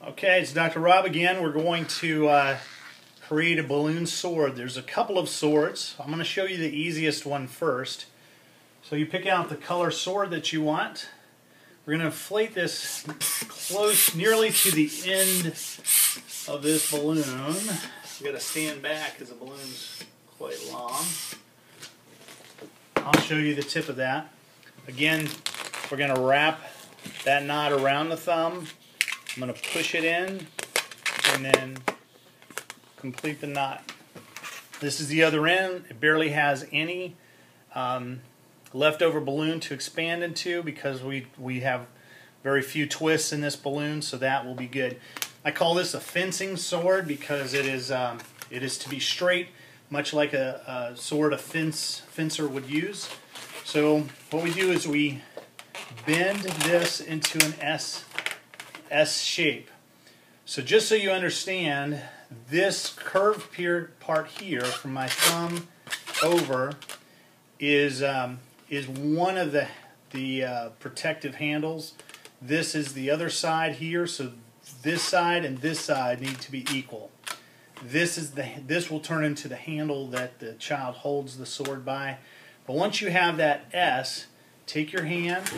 Okay, it's Dr. Rob again. We're going to create a balloon sword. There's a couple of swords. I'm going to show you the easiest one first. So you pick out the color sword that you want. We're going to inflate this close, nearly to the end of this balloon. We've got to stand back because the balloon's quite long. I'll show you the tip of that. Again, we're going to wrap that knot around the thumb. I'm going to push it in and then complete the knot. This is the other end. It barely has any leftover balloon to expand into because we have very few twists in this balloon, so that will be good. I call this a fencing sword because it is to be straight, much like a sword a fencer would use. So what we do is we bend this into an S shape. So just so you understand, this curved part here from my thumb over is one of the protective handles. This is the other side here, so this side and this side need to be equal. This will turn into the handle that the child holds the sword by. But once you have that S, take your hand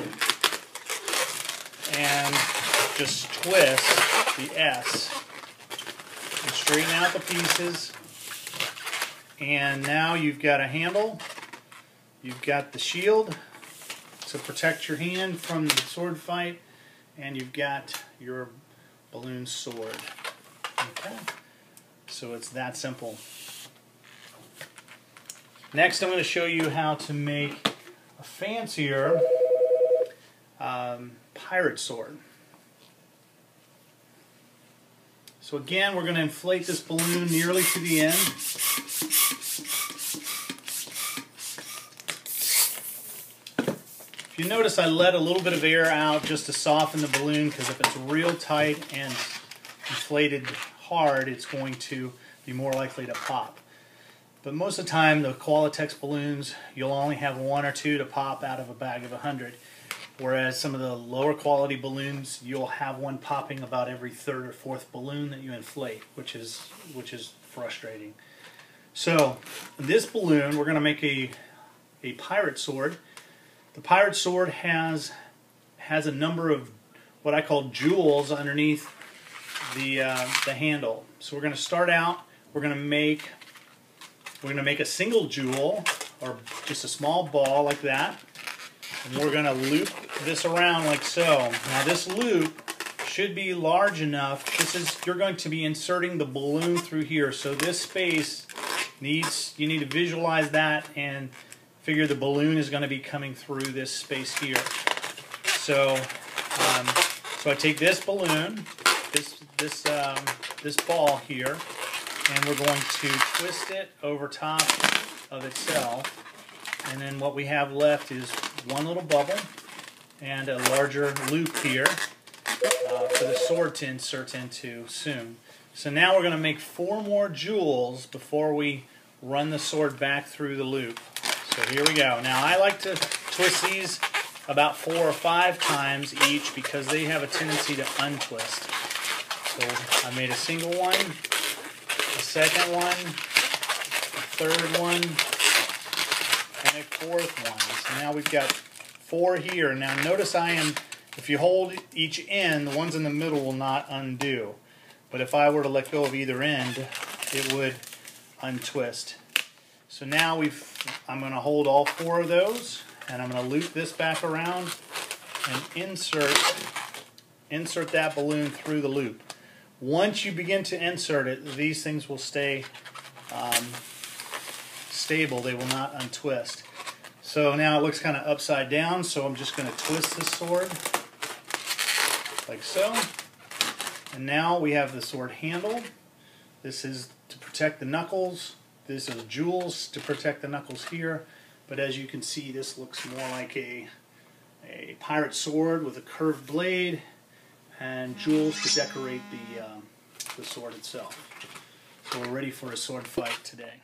and just twist the S and straighten out the pieces. And now you've got a handle. You've got the shield to protect your hand from the sword fight, and you've got your balloon sword. Okay, so it's that simple. Next, I'm going to show you how to make a fancier pirate sword. So again, we're going to inflate this balloon nearly to the end. If you notice, I let a little bit of air out just to soften the balloon, because if it's real tight and inflated hard, it's going to be more likely to pop. But most of the time, the Qualatex balloons, you'll only have one or two to pop out of a bag of 100. Whereas some of the lower quality balloons, you'll have one popping about every third or fourth balloon that you inflate, which is frustrating. So this balloon, we're going to make a pirate sword. The pirate sword has a number of what I call jewels underneath the handle. So we're going to start out. We're going to make a single jewel, or just a small ball like that. And we're going to loop this around like so. Now this loop should be large enough. You're going to be inserting the balloon through here. So this space you need to visualize that and figure the balloon is going to be coming through this space here. So I take this balloon, this ball here, and we're going to twist it over top of itself. And then what we have left is one little bubble and a larger loop here for the sword to insert into soon. So now we're going to make 4 more jewels before we run the sword back through the loop. So here we go. Now I like to twist these about 4 or 5 times each because they have a tendency to untwist. So I made a single one, a second one, a third one, and a 4th one. So now we've got 4 here. Now notice if you hold each end, the ones in the middle will not undo. But if I were to let go of either end, it would untwist. So now I'm going to hold all 4 of those, and I'm going to loop this back around and insert that balloon through the loop. Once you begin to insert it, these things will stay stable. They will not untwist. So now it looks kind of upside down, so I'm just going to twist this sword like so. And now we have the sword handle. This is to protect the knuckles. This is jewels to protect the knuckles here. But as you can see, this looks more like a pirate sword with a curved blade and jewels to decorate the sword itself. So we're ready for a sword fight today.